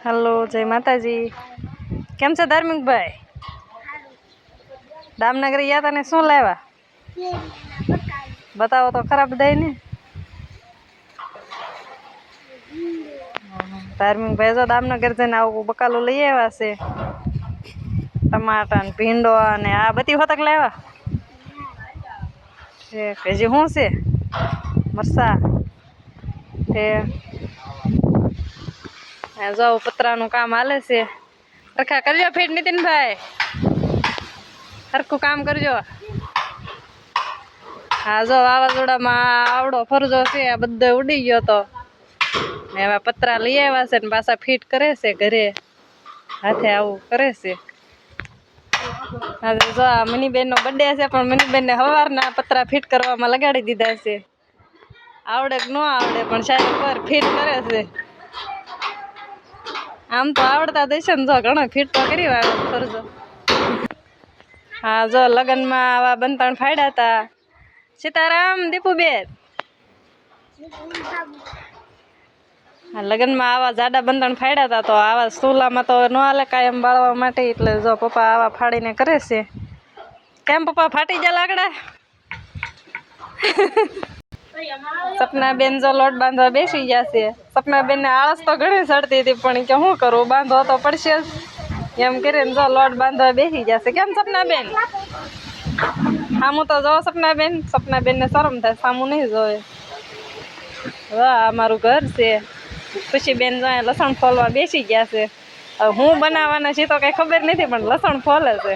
Hello जय माताजी। केम छे धार्मिक भाई? दामनगर गया तने शू लाव्या? बताओ तो खरा बधाई ने। धार्मिक भाई जो दामनगर जने आवू बकालो लई आव्या छे। टमाटा ने भींडो ने आ बधी होतक लाव्या छे। हजी शुं छे? मरसा ते जो पतरानुं काम हाले छे। सरखा करजो फीट नितिन भाई, सरखुं काम करजो। हाँ जो वावाजोड़ामां आवड़ो फरजो छे आ बधो उड़ी गयो तो एवा पतरा लई आव्या छे ने पाछा फीट करे छे घरे हाथे आवुं करे छे। હવે જો આ મનીબેનનો બર્થડે છે પણ મનીબેનને સવારના પતરા ફિટ કરવામાં લગાડી દીધા છે। આવડે કે ન આવડે પણ શાયદ ઉપર ફિટ કરે છે। આમ તો આવડતા દેશે ને, જો ઘણો ફિટ તો કરી વાળો ફરજો। હા જો લગનમાં આવા બંતાણ ફાડ્યા હતા। સીતારામ દીપુબેન, લગનમાં આવા જાડા બંધણ ફાડ્યા હતા તો આવા ચૂલામાં તો ન હાલે કાયમ બાળવા માટે, એટલે જો પપ્પા આવા ફાડીને કરે છે। કેમ પપ્પા ફાટી ગયા લાકડા? સપનાબેન જો લોટ બાંધવા બેસી ગયા છે। સપનાબેનને આળસ તો ઘણી ચડતી હતી પણ કે શું કરું, બાંધવો તો પડશે જ એમ કરીને જો લોટ બાંધવા બેસી ગયા છે। કેમ સપનાબેન? સામું તો જો સપનાબેન, સપનાબેનને શરમ થાય, સામું નહીં જોવે। વાહ અમારું ઘર છે। ખુશીબેન જો લસણ ફોલવા બેસી ગયા છે। હવે હું બનાવવાના છે તો કઈ ખબર નથી પણ લસણ ફોલે છે।